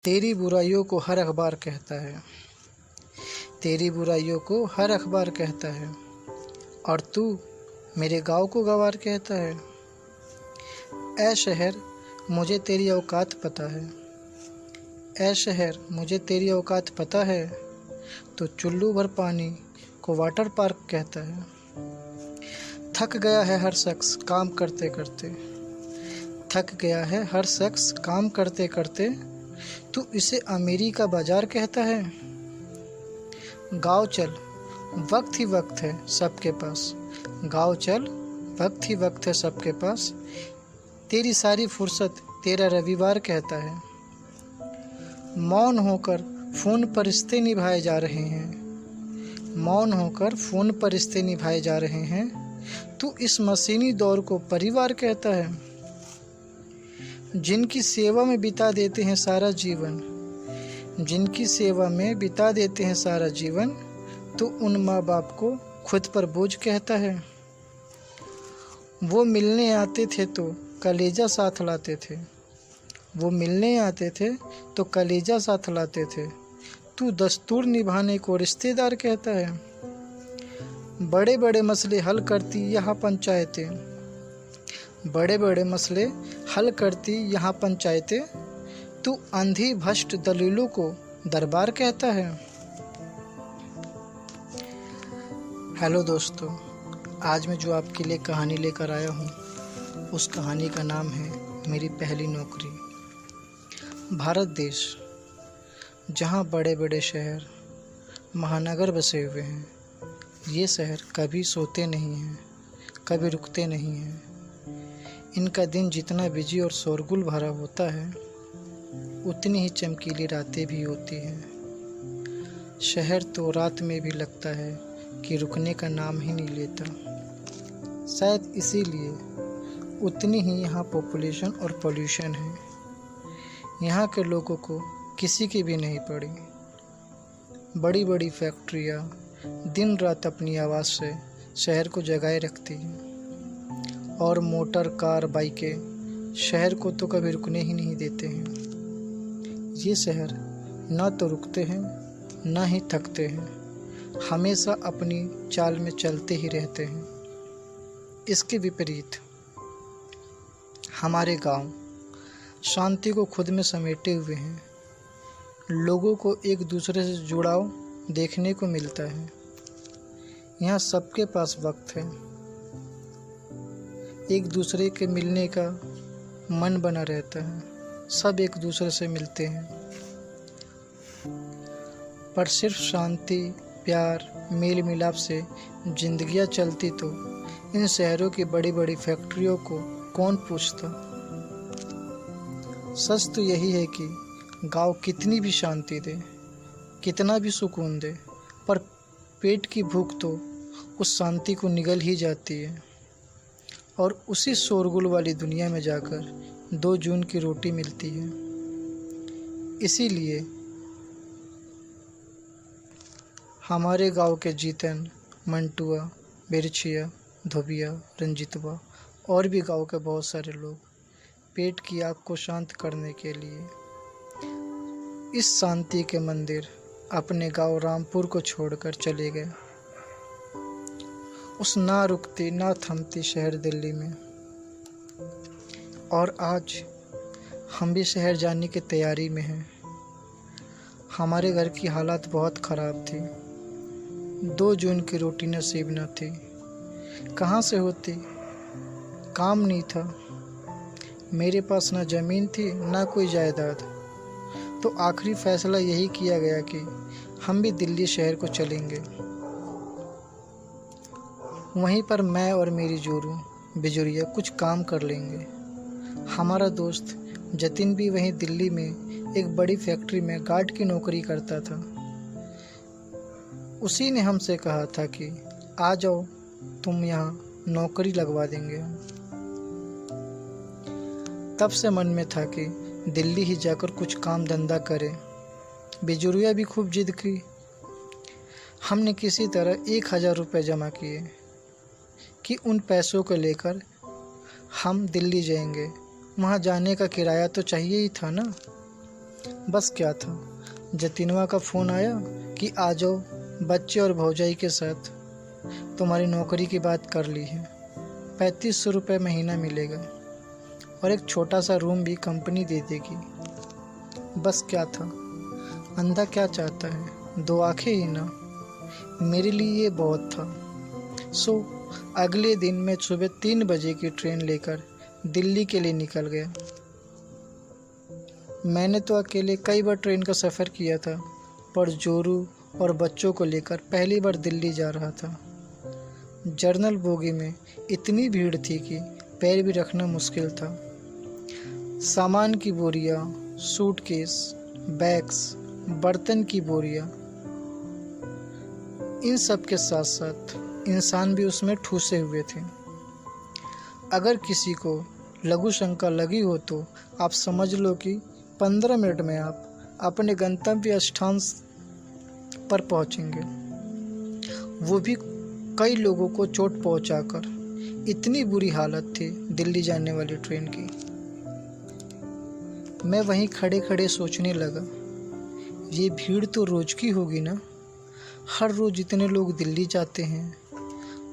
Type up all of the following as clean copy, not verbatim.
तेरी बुराइयों को हर अखबार कहता है, तेरी बुराइयों को हर अखबार कहता है, और तू मेरे गाँव को गँवार कहता है। ऐ शहर मुझे तेरी औकात पता है, ऐ शहर मुझे तेरी औकात पता है, तो चुल्लू भर पानी को वाटर पार्क कहता है। थक गया है हर शख्स काम करते करते, थक गया है हर शख्स काम करते करते, तू इसे अमीरी का बाजार कहता है। गाँव चल वक्त ही वक्त है सबके पास, गाँव चल वक्त ही वक्त है सबके पास, तेरी सारी फुर्सत तेरा रविवार कहता है। मौन होकर फ़ोन पर रिश्ते निभाए जा रहे हैं, मौन होकर फ़ोन पर रिश्ते निभाए जा रहे हैं, तू इस मशीनी दौर को परिवार कहता है। जिनकी सेवा में बिता देते हैं सारा जीवन, जिनकी सेवा में बिता देते हैं सारा जीवन, तो उन माँ बाप को खुद पर बोझ कहता है। वो मिलने आते थे तो कलेजा साथ लाते थे, वो मिलने आते थे तो कलेजा साथ लाते थे, तू दस्तूर निभाने को रिश्तेदार कहता है। बड़े बड़े मसले हल करती यहाँ पंचायतें, बड़े बड़े मसले हल करती यहाँ पंचायतें, तू अंधी भ्रष्ट दलीलों को दरबार कहता है। हेलो दोस्तों, आज मैं जो आपके लिए कहानी लेकर आया हूँ, उस कहानी का नाम है मेरी पहली नौकरी। भारत देश, जहाँ बड़े बड़े शहर महानगर बसे हुए हैं, ये शहर कभी सोते नहीं हैं, कभी रुकते नहीं हैं। इनका दिन जितना बिजी और शोरगुल भरा होता है, उतनी ही चमकीली रातें भी होती हैं। शहर तो रात में भी लगता है कि रुकने का नाम ही नहीं लेता। शायद इसीलिए उतनी ही यहाँ पॉपुलेशन और पोल्यूशन है। यहाँ के लोगों को किसी की भी नहीं पड़ी। बड़ी बड़ी फैक्ट्रियाँ दिन रात अपनी आवाज़ से शहर को जगाए रखती हैं, और मोटर कार बाइकें शहर को तो कभी रुकने ही नहीं देते हैं। ये शहर न तो रुकते हैं न ही थकते हैं, हमेशा अपनी चाल में चलते ही रहते हैं। इसके विपरीत हमारे गांव शांति को खुद में समेटे हुए हैं। लोगों को एक दूसरे से जुड़ाव देखने को मिलता है। यहाँ सबके पास वक्त है, एक दूसरे के मिलने का मन बना रहता है, सब एक दूसरे से मिलते हैं। पर सिर्फ शांति, प्यार, मेल मिलाप से जिंदगियां चलती तो इन शहरों की बड़ी बड़ी फैक्ट्रियों को कौन पूछता। सच तो यही है कि गांव कितनी भी शांति दे, कितना भी सुकून दे, पर पेट की भूख तो उस शांति को निगल ही जाती है, और उसी शोरगुल वाली दुनिया में जाकर 2 जून की रोटी मिलती है। इसीलिए हमारे गांव के जीतन, मंटुआ, बिरछिया, धोबिया, रंजितवा और भी गांव के बहुत सारे लोग पेट की आग को शांत करने के लिए इस शांति के मंदिर अपने गांव रामपुर को छोड़कर चले गए, उस ना रुकती ना थमती शहर दिल्ली में। और आज हम भी शहर जाने की तैयारी में हैं। हमारे घर की हालत बहुत ख़राब थी, 2 जून की रोटी नसीब न थी। कहाँ से होती, काम नहीं था, मेरे पास ना ज़मीन थी ना कोई जायदाद। तो आखिरी फैसला यही किया गया कि हम भी दिल्ली शहर को चलेंगे। वहीं पर मैं और मेरी जोरू बिजुरिया कुछ काम कर लेंगे। हमारा दोस्त जतिन भी वहीं दिल्ली में एक बड़ी फैक्ट्री में गार्ड की नौकरी करता था। उसी ने हमसे कहा था कि आ जाओ, तुम यहाँ नौकरी लगवा देंगे हम। तब से मन में था कि दिल्ली ही जाकर कुछ काम धंधा करें। बिजुरिया भी खूब जिद की। हमने किसी तरह 1000 रुपये जमा किए कि उन पैसों को लेकर हम दिल्ली जाएंगे। वहाँ जाने का किराया तो चाहिए ही था ना। बस क्या था, जतिनवा का फ़ोन आया कि आ जाओ बच्चे और भौजाई के साथ, तुम्हारी नौकरी की बात कर ली है, 3500 रुपये महीना मिलेगा और एक छोटा सा रूम भी कंपनी दे देगी। बस क्या था, अंधा क्या चाहता है, 2 आंखें ही ना। मेरे लिए ये बहुत था। अगले दिन मैं सुबह 3 बजे की ट्रेन लेकर दिल्ली के लिए निकल गया। मैंने तो अकेले कई बार ट्रेन का सफ़र किया था, पर जोरू और बच्चों को लेकर पहली बार दिल्ली जा रहा था। जर्नल बोगी में इतनी भीड़ थी कि पैर भी रखना मुश्किल था। सामान की बोरियां, सूटकेस, बैग्स, बर्तन की बोरियां, इन सब के साथ साथ इंसान भी उसमें ठूसे हुए थे। अगर किसी को लघु शंका लगी हो तो आप समझ लो कि 15 मिनट में आप अपने गंतव्य स्थान पर पहुंचेंगे, वो भी कई लोगों को चोट पहुंचाकर। इतनी बुरी हालत थी दिल्ली जाने वाली ट्रेन की। मैं वहीं खड़े खड़े सोचने लगा, ये भीड़ तो रोज की होगी ना, हर रोज इतने लोग दिल्ली जाते हैं।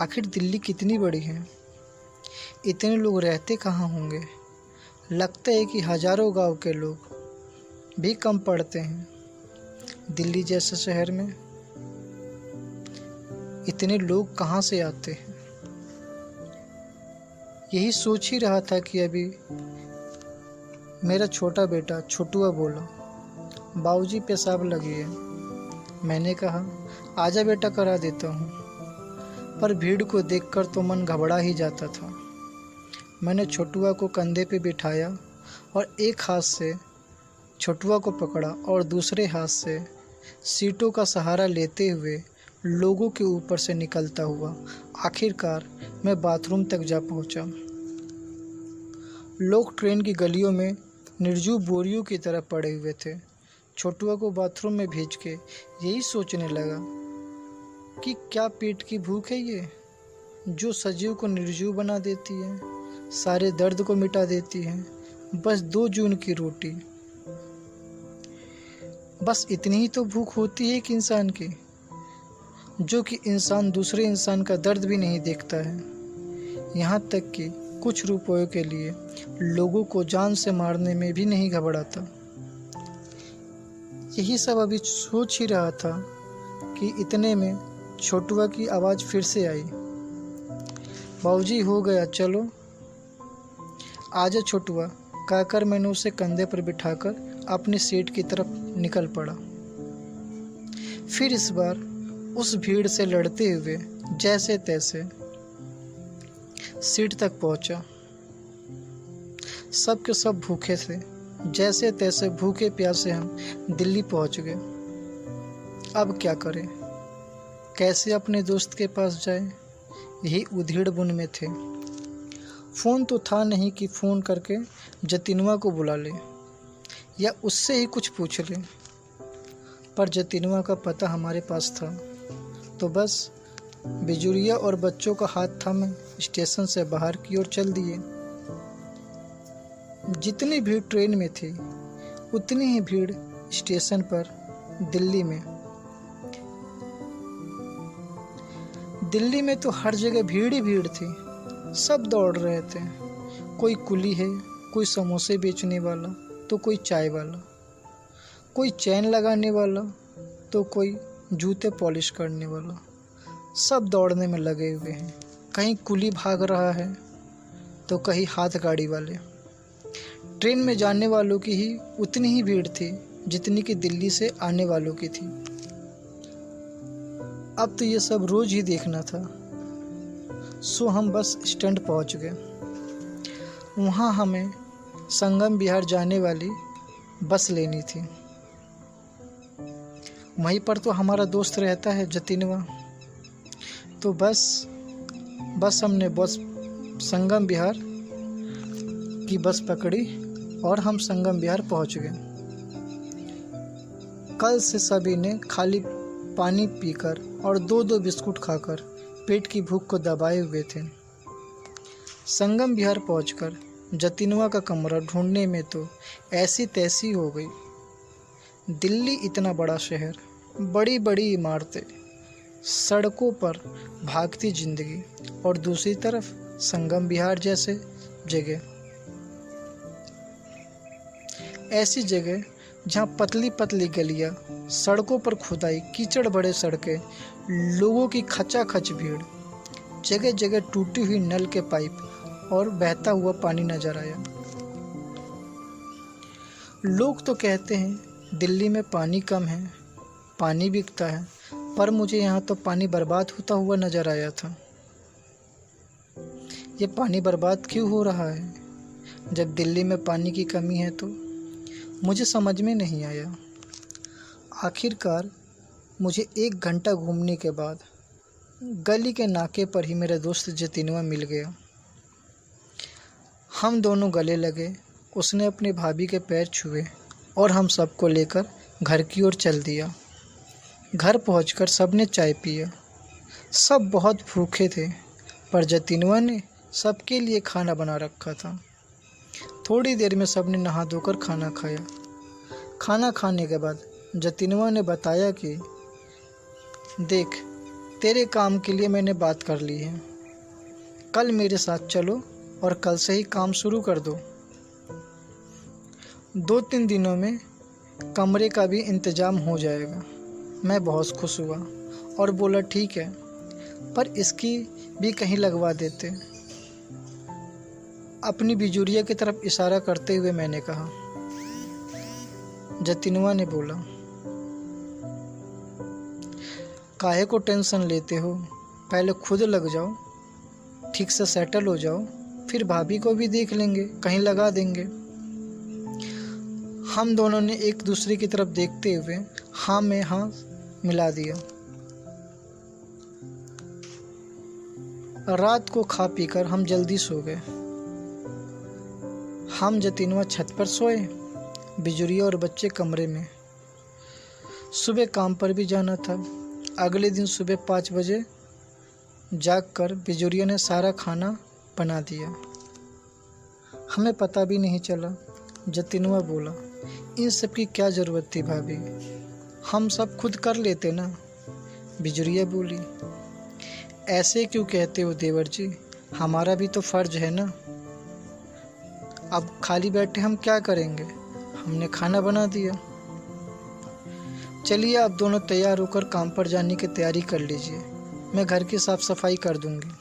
आखिर दिल्ली कितनी बड़ी है, इतने लोग रहते कहाँ होंगे। लगता है कि हजारों गांव के लोग भी कम पड़ते हैं दिल्ली जैसे शहर में। इतने लोग कहाँ से आते हैं। यही सोच ही रहा था कि अभी मेरा छोटा बेटा छोटुआ बोला, बाबूजी पेशाब लगी है। मैंने कहा, आजा बेटा करा देता हूँ, पर भीड़ को देखकर तो मन घबरा ही जाता था। मैंने छोटुआ को कंधे पे बिठाया और एक हाथ से छोटुआ को पकड़ा और दूसरे हाथ से सीटों का सहारा लेते हुए लोगों के ऊपर से निकलता हुआ आखिरकार मैं बाथरूम तक जा पहुंचा। लोग ट्रेन की गलियों में निर्जीव बोरियों की तरह पड़े हुए थे। छोटुआ को बाथरूम में भेज के यही सोचने लगा कि क्या पेट की भूख है ये, जो सजीव को निर्जीव बना देती है, सारे दर्द को मिटा देती है। बस 2 जून की रोटी, बस इतनी ही तो भूख होती है एक इंसान की, जो कि इंसान दूसरे इंसान का दर्द भी नहीं देखता है, यहाँ तक कि कुछ रुपयों के लिए लोगों को जान से मारने में भी नहीं घबराता। यही सब अभी सोच ही रहा था कि इतने में छोटुआ की आवाज़ फिर से आई, बाबूजी हो गया, चलो आजा छोटुआ, कहकर मैंने उसे कंधे पर बिठाकर अपनी सीट की तरफ निकल पड़ा। फिर इस बार उस भीड़ से लड़ते हुए जैसे तैसे सीट तक पहुंचा। सब के सब भूखे थे, जैसे तैसे भूखे प्यासे हम दिल्ली पहुंच गए। अब क्या करें, कैसे अपने दोस्त के पास जाए, यही उधेड़ बुन में थे। फ़ोन तो था नहीं कि फ़ोन करके जतिनवा को बुला ले या उससे ही कुछ पूछ ले, पर जतिनवा का पता हमारे पास था, तो बस बिजुरिया और बच्चों का हाथ थामे स्टेशन से बाहर की ओर चल दिए। जितनी भीड़ ट्रेन में थी उतनी ही भीड़ स्टेशन पर दिल्ली में। दिल्ली में तो हर जगह भीड़ ही भीड़ थी, सब दौड़ रहे थे। कोई कुली है, कोई समोसे बेचने वाला, तो कोई चाय वाला, कोई चैन लगाने वाला, तो कोई जूते पॉलिश करने वाला, सब दौड़ने में लगे हुए हैं। कहीं कुली भाग रहा है तो कहीं हाथ गाड़ी वाले। ट्रेन में जाने वालों की ही उतनी ही भीड़ थी जितनी कि दिल्ली से आने वालों की थी। अब तो ये सब रोज ही देखना था। हम बस स्टैंड पहुंच गए। वहाँ हमें संगम बिहार जाने वाली बस लेनी थी। वहीं पर तो हमारा दोस्त रहता है जतिनवा। तो बस हमने संगम बिहार की बस पकड़ी और हम संगम बिहार पहुंच गए। कल से सभी ने खाली पानी पीकर और 2-2 बिस्कुट खाकर पेट की भूख को दबाए हुए थे। संगम बिहार पहुंचकर जतिनवा का कमरा ढूंढने में तो ऐसी तैसी हो गई दिल्ली इतना बड़ा शहर, बड़ी बड़ी इमारतें, सड़कों पर भागती जिंदगी और दूसरी तरफ संगम विहार जैसे जगह। ऐसी जगह जहाँ पतली पतली गलियाँ, सड़कों पर खुदाई, कीचड़ भरे सड़कें, लोगों की खचाखच भीड़, जगह जगह टूटी हुई नल के पाइप और बहता हुआ पानी नजर आया। लोग तो कहते हैं दिल्ली में पानी कम है, पानी बिकता है, पर मुझे यहाँ तो पानी बर्बाद होता हुआ नजर आया था। ये पानी बर्बाद क्यों हो रहा है जब दिल्ली में पानी की कमी है? तो मुझे समझ में नहीं आया। आखिरकार मुझे 1 घंटा घूमने के बाद गली के नाके पर ही मेरा दोस्त जतिनवा मिल गया। हम दोनों गले लगे, उसने अपनी भाभी के पैर छुए और हम सबको लेकर घर की ओर चल दिया। घर पहुंचकर सबने चाय पिया। सब बहुत भूखे थे, पर जतिनवा ने सबके लिए खाना बना रखा था। थोड़ी देर में सबने नहा धोकर खाना खाया। खाना खाने के बाद जतिनवा ने बताया कि देख, तेरे काम के लिए मैंने बात कर ली है। कल मेरे साथ चलो और कल से ही काम शुरू कर दो। 2-3 दिनों में कमरे का भी इंतज़ाम हो जाएगा। मैं बहुत खुश हुआ और बोला ठीक है, पर इसकी भी कहीं लगवा देते। अपनी बिजुरिया की तरफ इशारा करते हुए मैंने कहा। जतिनवा ने बोला, काहे को टेंशन लेते हो, पहले खुद लग जाओ, ठीक से सेटल हो जाओ, फिर भाभी को भी देख लेंगे, कहीं लगा देंगे। हम दोनों ने एक दूसरे की तरफ देखते हुए हाँ में हाँ मिला दिया। रात को खा पीकर हम जल्दी सो गए। हम जतिनवा छत पर सोए, बिजुरिया और बच्चे कमरे में। सुबह काम पर भी जाना था। अगले दिन सुबह 5 बजे जागकर बिजुरिया ने सारा खाना बना दिया। हमें पता भी नहीं चला। जतिनवा बोला, इन सब की क्या ज़रूरत थी भाभी, हम सब खुद कर लेते ना। बिजुरिया बोली, ऐसे क्यों कहते हो देवर जी, हमारा भी तो फ़र्ज है ना। अब खाली बैठे हम क्या करेंगे, हमने खाना बना दिया। चलिए आप दोनों तैयार होकर काम पर जाने की तैयारी कर लीजिए, मैं घर की साफ सफाई कर दूंगी।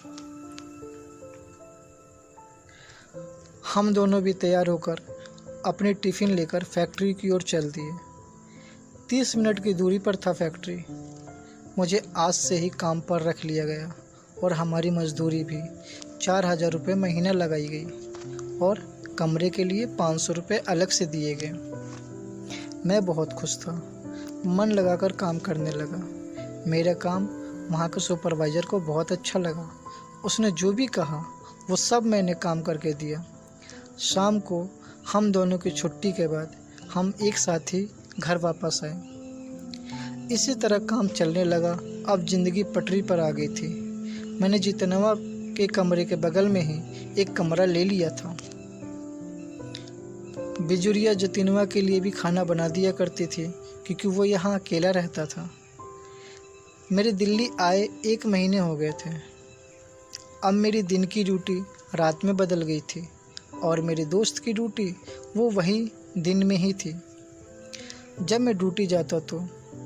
हम दोनों भी तैयार होकर अपनी टिफ़िन लेकर फैक्ट्री की ओर चल दिए। 30 मिनट की दूरी पर था फैक्ट्री। मुझे आज से ही काम पर रख लिया गया और हमारी मजदूरी भी 4000 रुपये महीना लगाई गई और कमरे के लिए 500 रुपये अलग से दिए गए। मैं बहुत खुश था, मन लगाकर काम करने लगा। मेरा काम वहाँ के सुपरवाइज़र को बहुत अच्छा लगा। उसने जो भी कहा वो सब मैंने काम करके दिया। शाम को हम दोनों की छुट्टी के बाद हम एक साथ ही घर वापस आए। इसी तरह काम चलने लगा। अब ज़िंदगी पटरी पर आ गई थी। मैंने जतिनवा के कमरे के बगल में ही एक कमरा ले लिया था। बिजुरिया जतिनवा के लिए भी खाना बना दिया करती थी, क्योंकि वो यहाँ अकेला रहता था। मेरे दिल्ली आए 1 महीने हो गए थे। अब मेरी दिन की ड्यूटी रात में बदल गई थी और मेरे दोस्त की ड्यूटी वो वही दिन में ही थी। जब मैं ड्यूटी जाता तो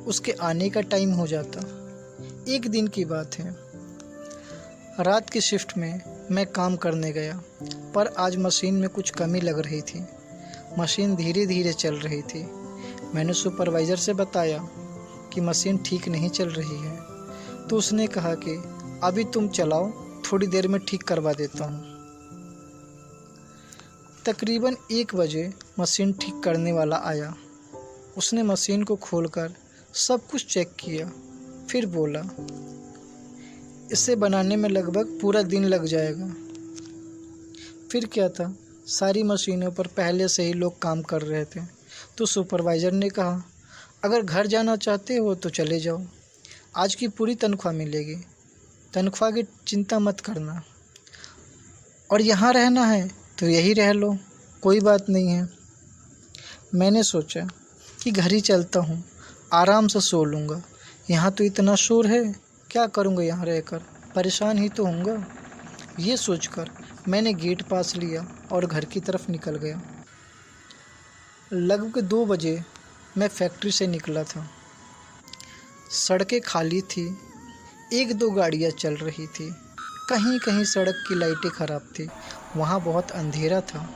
उसके आने का टाइम हो जाता। एक दिन की बात है, रात की शिफ्ट में मैं काम करने गया, पर आज मशीन में कुछ कमी लग रही थी। मशीन धीरे धीरे चल रही थी। मैंने सुपरवाइज़र से बताया कि मशीन ठीक नहीं चल रही है, तो उसने कहा कि अभी तुम चलाओ, थोड़ी देर में ठीक करवा देता हूँ। तकरीबन 1 बजे मशीन ठीक करने वाला आया। उसने मशीन को खोलकर सब कुछ चेक किया, फिर बोला, इसे बनाने में लगभग पूरा दिन लग जाएगा। फिर क्या था, सारी मशीनों पर पहले से ही लोग काम कर रहे थे। तो सुपरवाइज़र ने कहा, अगर घर जाना चाहते हो तो चले जाओ, आज की पूरी तनख्वाह मिलेगी, तनख्वाह की चिंता मत करना, और यहाँ रहना है तो यही रह लो, कोई बात नहीं है। मैंने सोचा कि घर ही चलता हूँ, आराम से सो लूँगा। यहाँ तो इतना शोर है, क्या करूँगा यहाँ रहकर, परेशान ही तो होऊंगा। ये सोचकर मैंने गेट पास लिया और घर की तरफ निकल गया। लगभग 2 बजे मैं फैक्ट्री से निकला था। सड़कें खाली थी, 1-2 गाड़ियाँ चल रही थी। कहीं कहीं सड़क की लाइटें ख़राब थी, वहाँ बहुत अंधेरा था।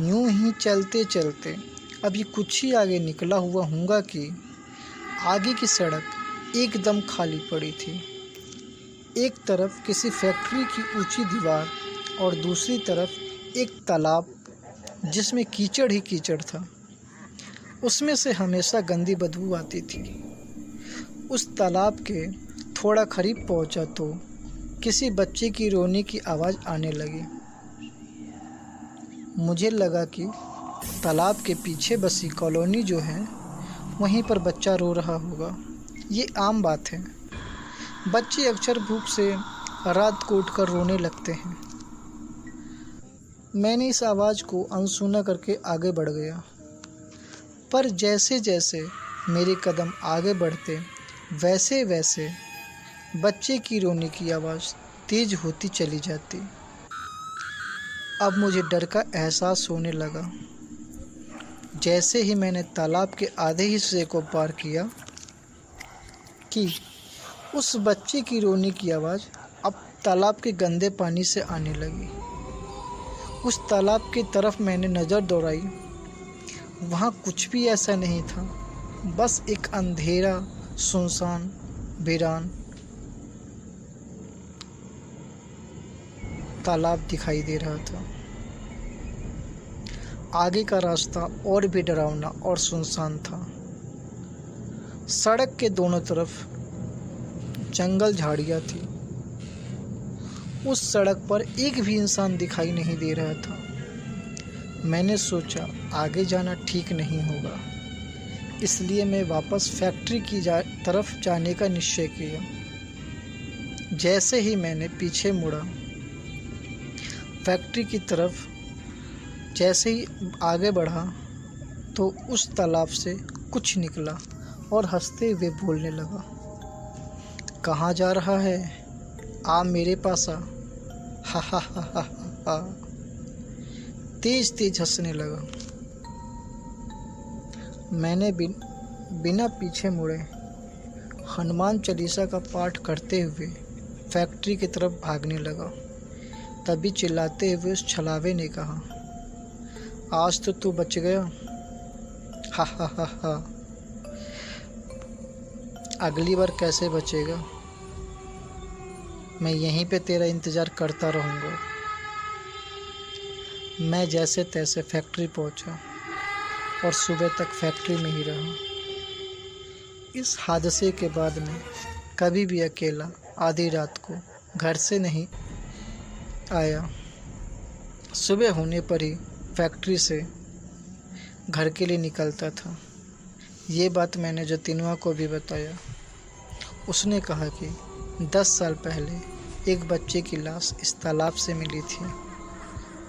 यूं ही चलते चलते अभी कुछ ही आगे निकला हुआ हूँगा कि आगे की सड़क एकदम खाली पड़ी थी। एक तरफ किसी फैक्ट्री की ऊंची दीवार और दूसरी तरफ एक तालाब जिसमें कीचड़ ही कीचड़ था। उसमें से हमेशा गंदी बदबू आती थी। उस तालाब के थोड़ा करीब पहुंचा तो किसी बच्चे की रोने की आवाज़ आने लगी। मुझे लगा कि तालाब के पीछे बसी कॉलोनी जो है वहीं पर बच्चा रो रहा होगा। ये आम बात है, बच्चे अक्सर भूख से रात को उठकर रोने लगते हैं। मैंने इस आवाज़ को अनसुना करके आगे बढ़ गया, पर जैसे जैसे मेरे कदम आगे बढ़ते वैसे वैसे बच्चे की रोने की आवाज़ तेज होती चली जाती। अब मुझे डर का एहसास होने लगा। जैसे ही मैंने तालाब के आधे हिस्से को पार किया कि उस बच्चे की रोने की आवाज़ अब तालाब के गंदे पानी से आने लगी। उस तालाब की तरफ मैंने नज़र दौड़ाई, वहाँ कुछ भी ऐसा नहीं था, बस एक अंधेरा, सुनसान, वीरान तालाब दिखाई दे रहा था। आगे का रास्ता और भी डरावना और सुनसान था। सड़क के दोनों तरफ जंगल झाड़ियाँ थी। उस सड़क पर एक भी इंसान दिखाई नहीं दे रहा था। मैंने सोचा आगे जाना ठीक नहीं होगा, इसलिए मैं वापस फैक्ट्री की तरफ जाने का निश्चय किया। जैसे ही मैंने पीछे मुड़ा, फैक्ट्री की तरफ जैसे ही आगे बढ़ा तो उस तालाब से कुछ निकला और हंसते हुए बोलने लगा, कहाँ जा रहा है, आ मेरे पास आ। हा हा हा हा हा। तेज तेज हंसने लगा। मैंने बिना पीछे मुड़े हनुमान चालीसा का पाठ करते हुए फैक्ट्री की तरफ भागने लगा। तभी चिल्लाते हुए उस छलावे ने कहा, आज तो तू बच गया। हा हा हा हा। अगली बार कैसे बचेगा, मैं यहीं पे तेरा इंतज़ार करता रहूँगा। मैं जैसे तैसे फैक्ट्री पहुँचा और सुबह तक फैक्ट्री में ही रहा। इस हादसे के बाद मैं कभी भी अकेला आधी रात को घर से नहीं आया। सुबह होने पर ही फैक्ट्री से घर के लिए निकलता था। ये बात मैंने जतिनवा को भी बताया। उसने कहा कि 10 साल पहले एक बच्चे की लाश इस तालाब से मिली थी,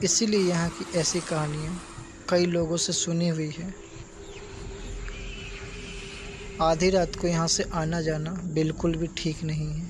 इसीलिए यहाँ की ऐसी कहानियाँ कई लोगों से सुनी हुई है। आधी रात को यहाँ से आना जाना बिल्कुल भी ठीक नहीं है।